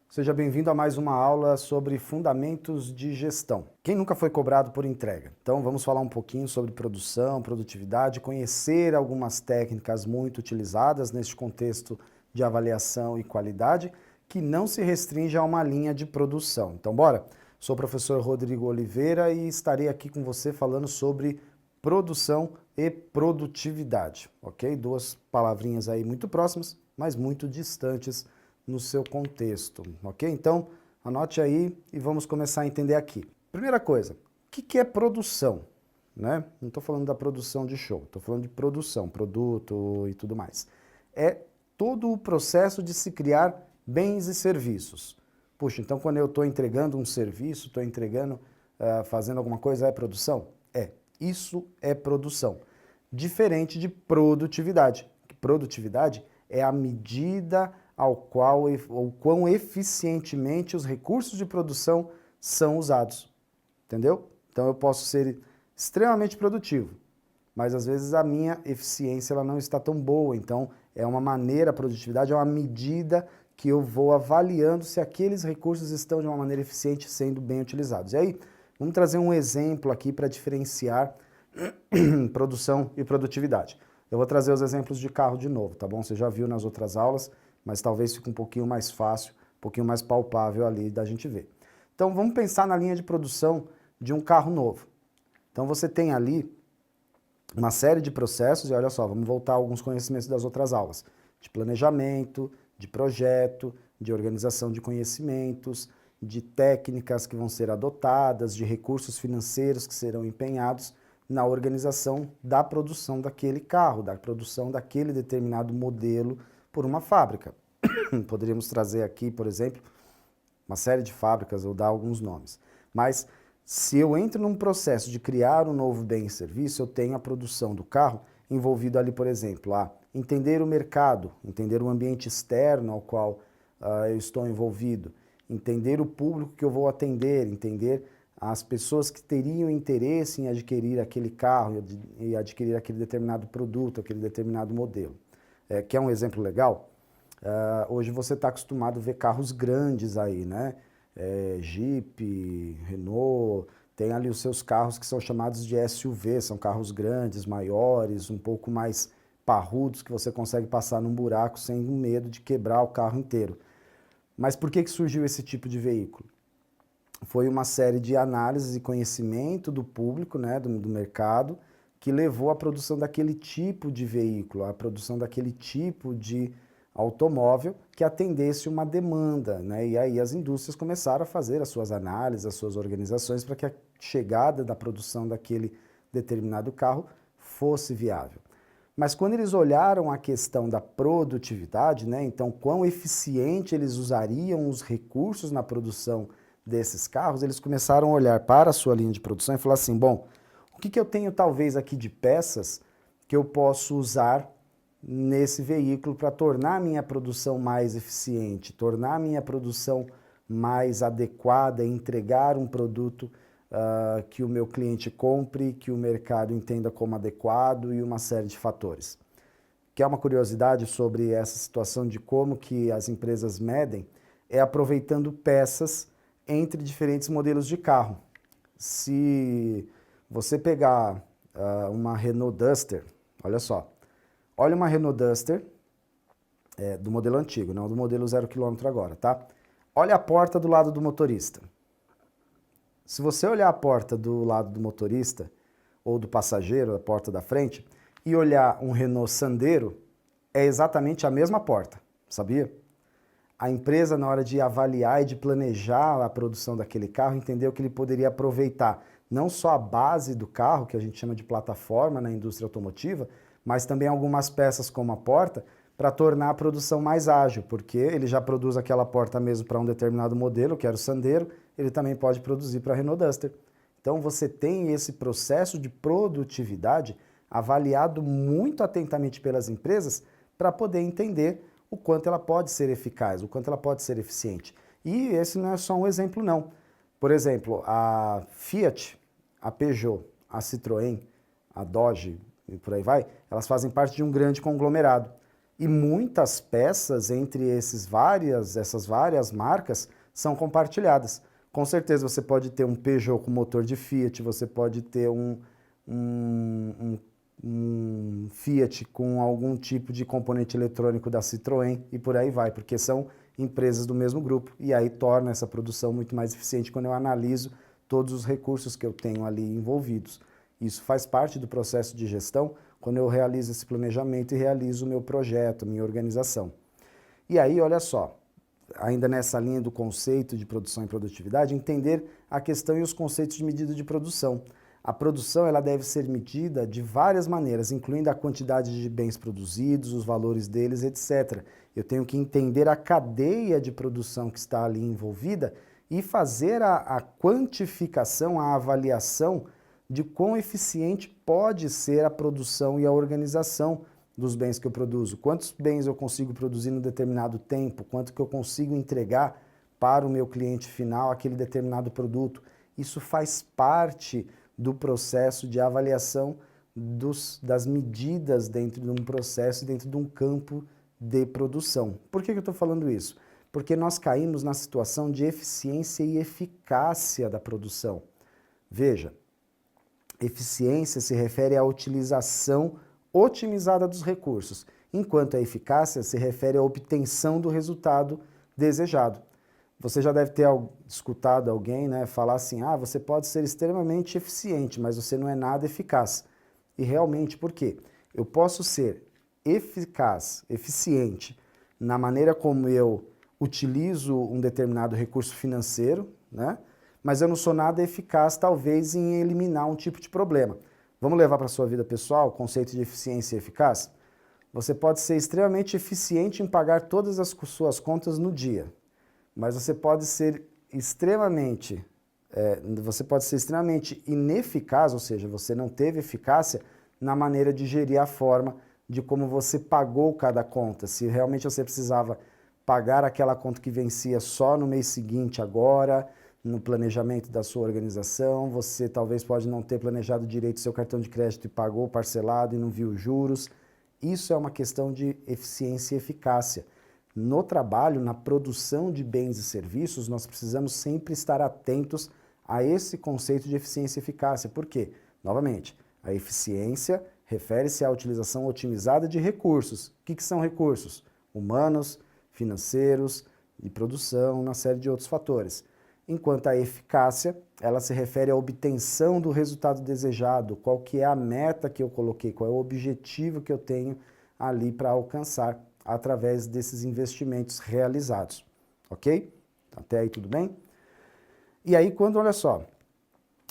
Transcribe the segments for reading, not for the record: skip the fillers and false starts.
Seja bem-vindo a mais uma aula sobre fundamentos de gestão. Quem nunca foi cobrado por entrega? Então vamos falar um pouquinho sobre produção, produtividade, conhecer algumas técnicas muito utilizadas neste contexto de avaliação e qualidade, que não se restringe a uma linha de produção. Então bora? Sou o professor Rodrigo Oliveira e estarei aqui com você falando sobre produção e produtividade, ok? Duas palavrinhas aí muito próximas, mas muito distantes no seu contexto, ok? Então, anote aí e vamos começar a entender aqui. Primeira coisa, o que é produção? Né? Não estou falando da produção de show, estou falando de produção, produto e tudo mais. É todo o processo de se criar bens e serviços. Puxa, então quando eu estou entregando um serviço, estou entregando, fazendo alguma coisa, é produção? É, isso é produção. Diferente de produtividade. Produtividade é a medida ao qual ou quão eficientemente os recursos de produção são usados. Entendeu? Então eu posso ser extremamente produtivo, mas às vezes a minha eficiência ela não está tão boa. Então é uma maneira, a produtividade é uma medida que eu vou avaliando se aqueles recursos estão de uma maneira eficiente sendo bem utilizados. E aí, vamos trazer um exemplo aqui para diferenciar produção e produtividade. Eu vou trazer os exemplos de carro de novo, tá bom? Você já viu nas outras aulas, mas talvez fique um pouquinho mais fácil, um pouquinho mais palpável ali da gente ver. Então vamos pensar na linha de produção de um carro novo. Então você tem ali uma série de processos, e olha só, vamos voltar a alguns conhecimentos das outras aulas, de planejamento, de projeto, de organização de conhecimentos, de técnicas que vão ser adotadas, de recursos financeiros que serão empenhados na organização da produção daquele carro, da produção daquele determinado modelo por uma fábrica. Poderíamos trazer aqui, por exemplo, uma série de fábricas ou dar alguns nomes. Mas se eu entro num processo de criar um novo bem e serviço, eu tenho a produção do carro envolvido ali, por exemplo, a entender o mercado, entender o ambiente externo ao qual eu estou envolvido, entender o público que eu vou atender, entender as pessoas que teriam interesse em adquirir aquele carro e adquirir aquele determinado produto, aquele determinado modelo. Quer um exemplo legal? Hoje você está acostumado a ver carros grandes aí, né? Jeep, Renault, tem ali os seus carros que são chamados de SUV, são carros grandes, maiores, um pouco mais parrudos, que você consegue passar num buraco sem medo de quebrar o carro inteiro. Mas por que surgiu esse tipo de veículo? Foi uma série de análises e conhecimento do público, né, do mercado, que levou à produção daquele tipo de veículo, à produção daquele tipo de automóvel que atendesse uma demanda, né? E aí as indústrias começaram a fazer as suas análises, as suas organizações para que a chegada da produção daquele determinado carro fosse viável. Mas quando eles olharam a questão da produtividade, né? Então quão eficiente eles usariam os recursos na produção desses carros, eles começaram a olhar para a sua linha de produção e falar assim, bom, o que eu tenho talvez aqui de peças que eu posso usar nesse veículo para tornar a minha produção mais eficiente, tornar a minha produção mais adequada, entregar um produto que o meu cliente compre, que o mercado entenda como adequado e uma série de fatores. Que é uma curiosidade sobre essa situação de como que as empresas medem, é aproveitando peças entre diferentes modelos de carro. Se você pegar uma Renault Duster, olha só, olha uma Renault Duster, do modelo antigo, não do modelo 0 km agora, tá? Olha a porta do lado do motorista. Se você olhar a porta do lado do motorista, ou do passageiro, a porta da frente, e olhar um Renault Sandero, é exatamente a mesma porta, sabia? A empresa, na hora de avaliar e de planejar a produção daquele carro, entendeu que ele poderia aproveitar não só a base do carro, que a gente chama de plataforma na indústria automotiva, mas também algumas peças como a porta, para tornar a produção mais ágil, porque ele já produz aquela porta mesmo para um determinado modelo, que era o Sandero, ele também pode produzir para a Renault Duster. Então você tem esse processo de produtividade avaliado muito atentamente pelas empresas para poder entender o quanto ela pode ser eficaz, o quanto ela pode ser eficiente. E esse não é só um exemplo, não. Por exemplo, a Fiat, a Peugeot, a Citroën, a Dodge e por aí vai, elas fazem parte de um grande conglomerado. E muitas peças entre essas várias marcas são compartilhadas. Com certeza você pode ter um Peugeot com motor de Fiat, você pode ter um Fiat com algum tipo de componente eletrônico da Citroën e por aí vai, porque são empresas do mesmo grupo e aí torna essa produção muito mais eficiente quando eu analiso todos os recursos que eu tenho ali envolvidos. Isso faz parte do processo de gestão quando eu realizo esse planejamento e realizo o meu projeto, minha organização. E aí, olha só, ainda nessa linha do conceito de produção e produtividade, entender a questão e os conceitos de medida de produção. A produção ela deve ser medida de várias maneiras, incluindo a quantidade de bens produzidos, os valores deles, etc. Eu tenho que entender a cadeia de produção que está ali envolvida e fazer a quantificação, a avaliação de quão eficiente pode ser a produção e a organização dos bens que eu produzo. Quantos bens eu consigo produzir em um determinado tempo, quanto que eu consigo entregar para o meu cliente final aquele determinado produto. Isso faz parte do processo de avaliação das medidas dentro de um processo, dentro de um campo de produção. Por que eu estou falando isso? Porque nós caímos na situação de eficiência e eficácia da produção. Veja, eficiência se refere à utilização otimizada dos recursos, enquanto a eficácia se refere à obtenção do resultado desejado. Você já deve ter escutado alguém, né, falar assim, você pode ser extremamente eficiente, mas você não é nada eficaz. E realmente, por quê? Eu posso ser eficaz, eficiente, na maneira como eu utilizo um determinado recurso financeiro, né, mas eu não sou nada eficaz, talvez, em eliminar um tipo de problema. Vamos levar para a sua vida pessoal o conceito de eficiência e eficaz? Você pode ser extremamente eficiente em pagar todas as suas contas no dia, mas você pode ser extremamente ineficaz, ou seja, você não teve eficácia na maneira de gerir a forma de como você pagou cada conta. Se realmente você precisava pagar aquela conta que vencia só no mês seguinte agora, no planejamento da sua organização, você talvez pode não ter planejado direito seu cartão de crédito e pagou parcelado e não viu juros. Isso é uma questão de eficiência e eficácia. No trabalho, na produção de bens e serviços, nós precisamos sempre estar atentos a esse conceito de eficiência e eficácia. Por quê? Novamente, a eficiência refere-se à utilização otimizada de recursos. O que são recursos? Humanos, financeiros, de produção, uma série de outros fatores. Enquanto a eficácia, ela se refere à obtenção do resultado desejado, qual que é a meta que eu coloquei, qual é o objetivo que eu tenho ali para alcançar através desses investimentos realizados, ok? Até aí tudo bem? E aí olha só,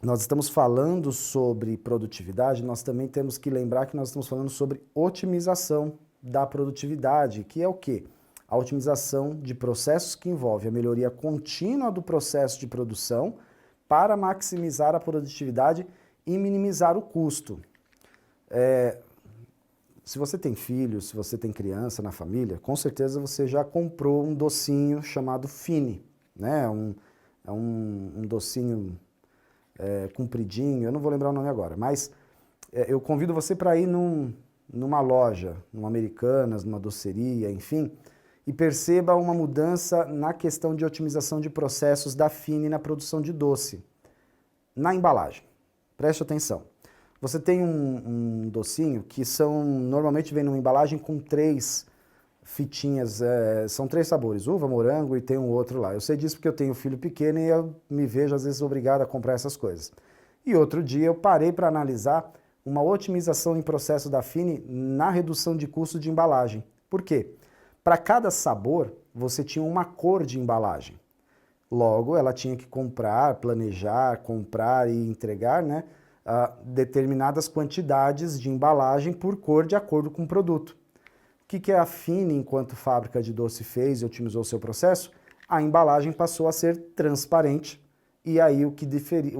nós estamos falando sobre produtividade, nós também temos que lembrar que nós estamos falando sobre otimização da produtividade, que é o quê? A otimização de processos que envolve a melhoria contínua do processo de produção para maximizar a produtividade e minimizar o custo. Se você tem filhos, se você tem criança na família, com certeza você já comprou um docinho chamado Fini, né? É um docinho compridinho, eu não vou lembrar o nome agora, mas eu convido você para ir numa loja, numa Americanas, numa doceria, enfim, e perceba uma mudança na questão de otimização de processos da Fini na produção de doce, na embalagem. Preste atenção. Você tem um docinho que normalmente vem numa embalagem com 3 fitinhas, são 3 sabores, uva, morango e tem um outro lá. Eu sei disso porque eu tenho filho pequeno e eu me vejo às vezes obrigado a comprar essas coisas. E outro dia eu parei para analisar uma otimização em processo da Fini na redução de custo de embalagem. Por quê? Para cada sabor, você tinha uma cor de embalagem. Logo, ela tinha que planejar, comprar e entregar, né, determinadas quantidades de embalagem por cor de acordo com o produto. O que a Fini, enquanto fábrica de doce, fez e otimizou seu processo? A embalagem passou a ser transparente e aí o que difere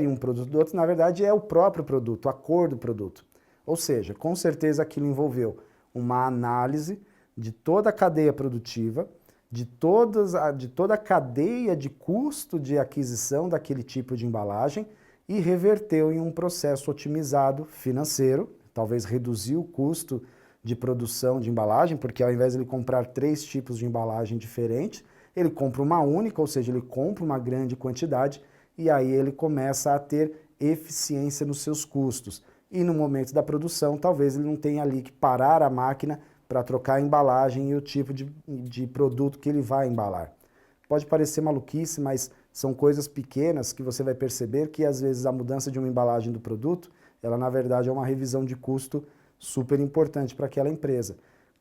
um produto do outro, na verdade, é o próprio produto, a cor do produto. Ou seja, com certeza aquilo envolveu uma análise de toda a cadeia produtiva, de toda a cadeia de custo de aquisição daquele tipo de embalagem e reverteu em um processo otimizado financeiro, talvez reduziu o custo de produção de embalagem, porque ao invés de ele comprar 3 tipos de embalagem diferentes, ele compra uma única, ou seja, ele compra uma grande quantidade e aí ele começa a ter eficiência nos seus custos. E no momento da produção, talvez ele não tenha ali que parar a máquina para trocar a embalagem e o tipo de produto que ele vai embalar. Pode parecer maluquice, mas são coisas pequenas que você vai perceber que às vezes a mudança de uma embalagem do produto, ela na verdade é uma revisão de custo super importante para aquela empresa.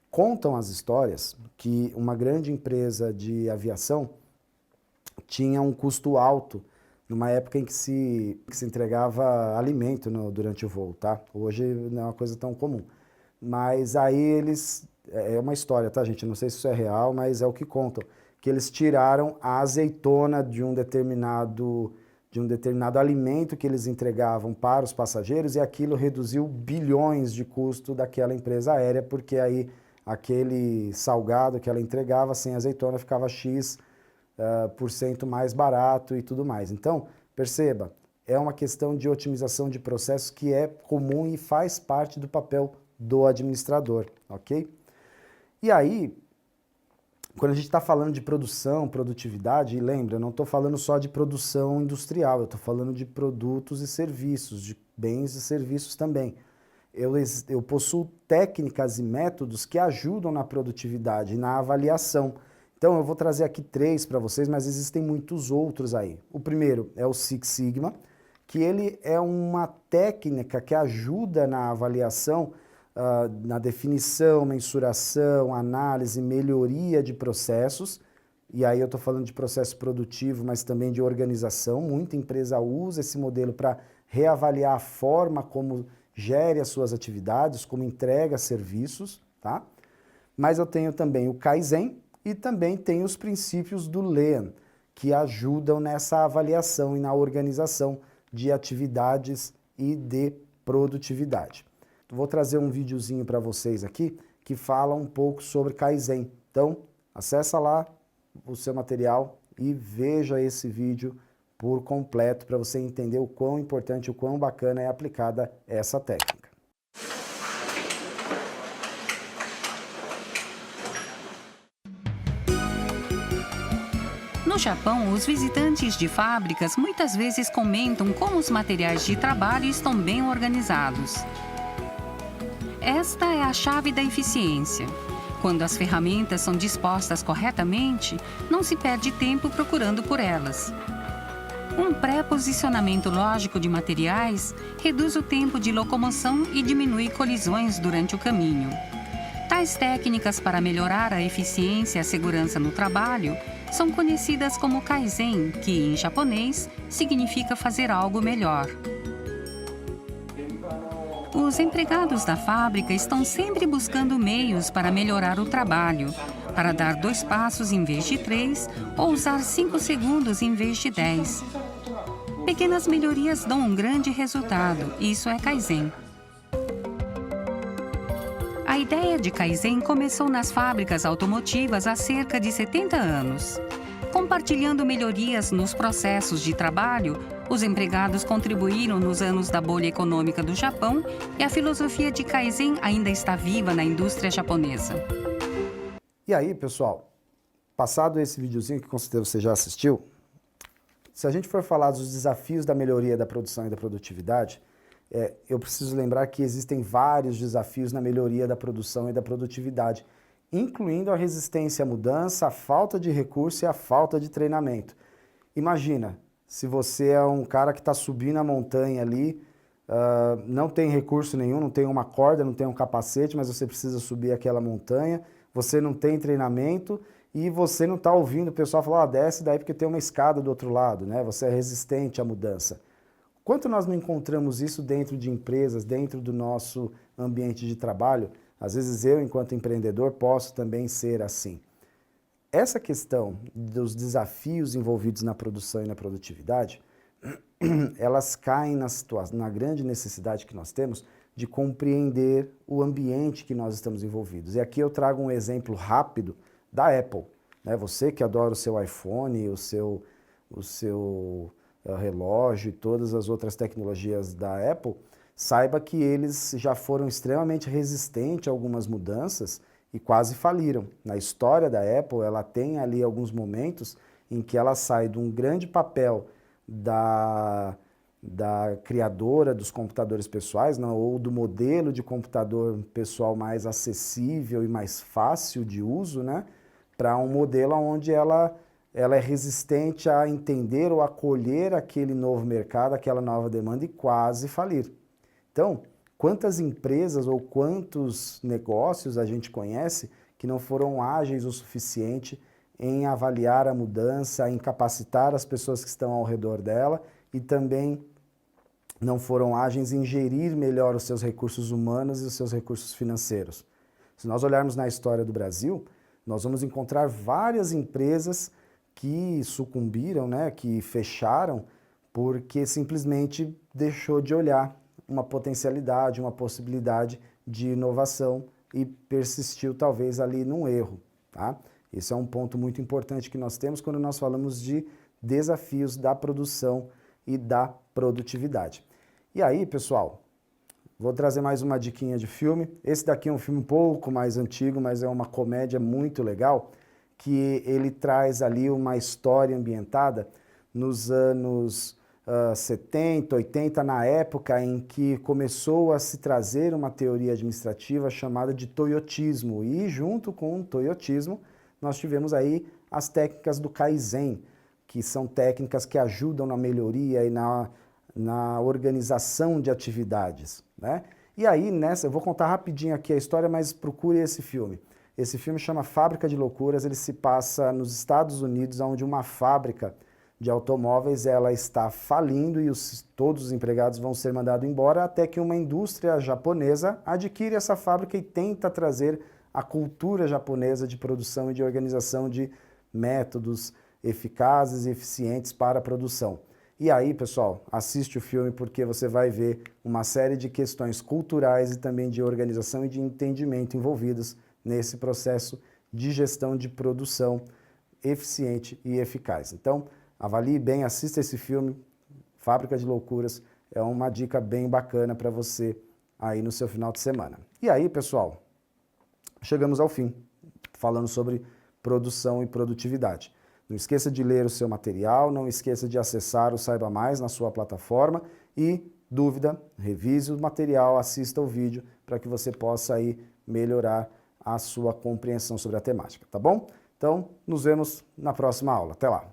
Contam as histórias que uma grande empresa de aviação tinha um custo alto numa época em que se entregava alimento durante o voo, tá? Hoje não é uma coisa tão comum. Mas aí eles, é uma história, tá, gente? Não sei se isso é real, mas é o que contam, que eles tiraram a azeitona de um determinado alimento que eles entregavam para os passageiros e aquilo reduziu bilhões de custo daquela empresa aérea, porque aí aquele salgado que ela entregava sem azeitona ficava X por cento mais barato e tudo mais. Então, perceba, é uma questão de otimização de processos que é comum e faz parte do papel do administrador, ok? E aí, quando a gente está falando de produção, produtividade, e lembra, eu não estou falando só de produção industrial, eu estou falando de produtos e serviços, de bens e serviços também. Eu possuo técnicas e métodos que ajudam na produtividade e na avaliação. Então eu vou trazer aqui 3 para vocês, mas existem muitos outros aí. O primeiro é o Six Sigma, que ele é uma técnica que ajuda na avaliação, na definição, mensuração, análise, melhoria de processos. E aí eu estou falando de processo produtivo, mas também de organização. Muita empresa usa esse modelo para reavaliar a forma como gere as suas atividades, como entrega serviços, tá? Mas eu tenho também o Kaizen e também tenho os princípios do Lean, que ajudam nessa avaliação e na organização de atividades e de produtividade. Vou trazer um videozinho para vocês aqui que fala um pouco sobre Kaizen. Então, acessa lá o seu material e veja esse vídeo por completo para você entender o quão importante, o quão bacana é aplicada essa técnica. No Japão, os visitantes de fábricas muitas vezes comentam como os materiais de trabalho estão bem organizados. Esta é a chave da eficiência. Quando as ferramentas são dispostas corretamente, não se perde tempo procurando por elas. Um pré-posicionamento lógico de materiais reduz o tempo de locomoção e diminui colisões durante o caminho. Tais técnicas para melhorar a eficiência e a segurança no trabalho são conhecidas como Kaizen, que em japonês significa fazer algo melhor. Os empregados da fábrica estão sempre buscando meios para melhorar o trabalho, para dar 2 passos em vez de 3 ou usar 5 segundos em vez de 10. Pequenas melhorias dão um grande resultado, isso é Kaizen. A ideia de Kaizen começou nas fábricas automotivas há cerca de 70 anos. Compartilhando melhorias nos processos de trabalho, os empregados contribuíram nos anos da bolha econômica do Japão e a filosofia de Kaizen ainda está viva na indústria japonesa. E aí, pessoal, passado esse videozinho que com certeza você já assistiu, se a gente for falar dos desafios da melhoria da produção e da produtividade, eu preciso lembrar que existem vários desafios na melhoria da produção e da produtividade, incluindo a resistência à mudança, a falta de recurso e a falta de treinamento. Imagina, se você é um cara que está subindo a montanha ali, não tem recurso nenhum, não tem uma corda, não tem um capacete, mas você precisa subir aquela montanha, você não tem treinamento e você não está ouvindo o pessoal falar, desce daí porque tem uma escada do outro lado, né? Você é resistente à mudança. Quanto nós não encontramos isso dentro de empresas, dentro do nosso ambiente de trabalho? Às vezes eu, enquanto empreendedor, posso também ser assim. Essa questão dos desafios envolvidos na produção e na produtividade, elas caem na grande necessidade que nós temos de compreender o ambiente que nós estamos envolvidos. E aqui eu trago um exemplo rápido da Apple, né? Você que adora o seu iPhone, o seu relógio e todas as outras tecnologias da Apple, saiba que eles já foram extremamente resistentes a algumas mudanças e quase faliram. Na história da Apple, ela tem ali alguns momentos em que ela sai de um grande papel da criadora dos computadores pessoais, não, ou do modelo de computador pessoal mais acessível e mais fácil de uso, né, para um modelo onde ela é resistente a entender ou acolher aquele novo mercado, aquela nova demanda e quase falir. Então, quantas empresas ou quantos negócios a gente conhece que não foram ágeis o suficiente em avaliar a mudança, em capacitar as pessoas que estão ao redor dela e também não foram ágeis em gerir melhor os seus recursos humanos e os seus recursos financeiros. Se nós olharmos na história do Brasil, nós vamos encontrar várias empresas que sucumbiram, né, que fecharam, porque simplesmente deixou de olhar uma potencialidade, uma possibilidade de inovação e persistiu talvez ali num erro, tá? Esse é um ponto muito importante que nós temos quando nós falamos de desafios da produção e da produtividade. E aí, pessoal, vou trazer mais uma diquinha de filme. Esse daqui é um filme um pouco mais antigo, mas é uma comédia muito legal, que ele traz ali uma história ambientada nos anos 70, 80, na época em que começou a se trazer uma teoria administrativa chamada de toyotismo. E junto com o toyotismo, nós tivemos aí as técnicas do Kaizen, que são técnicas que ajudam na melhoria e na organização de atividades, né? E aí, eu vou contar rapidinho aqui a história, mas procure esse filme. Esse filme chama Fábrica de Loucuras, ele se passa nos Estados Unidos, onde uma fábrica de automóveis ela está falindo e todos os empregados vão ser mandados embora, até que uma indústria japonesa adquire essa fábrica e tenta trazer a cultura japonesa de produção e de organização de métodos eficazes e eficientes para a produção. E aí, pessoal, assiste o filme porque você vai ver uma série de questões culturais e também de organização e de entendimento envolvidas nesse processo de gestão de produção eficiente e eficaz. Então, avalie bem, assista esse filme, Fábrica de Loucuras, é uma dica bem bacana para você aí no seu final de semana. E aí, pessoal, chegamos ao fim, falando sobre produção e produtividade. Não esqueça de ler o seu material, não esqueça de acessar o Saiba Mais na sua plataforma e, dúvida, revise o material, assista o vídeo para que você possa aí melhorar a sua compreensão sobre a temática, tá bom? Então, nos vemos na próxima aula. Até lá!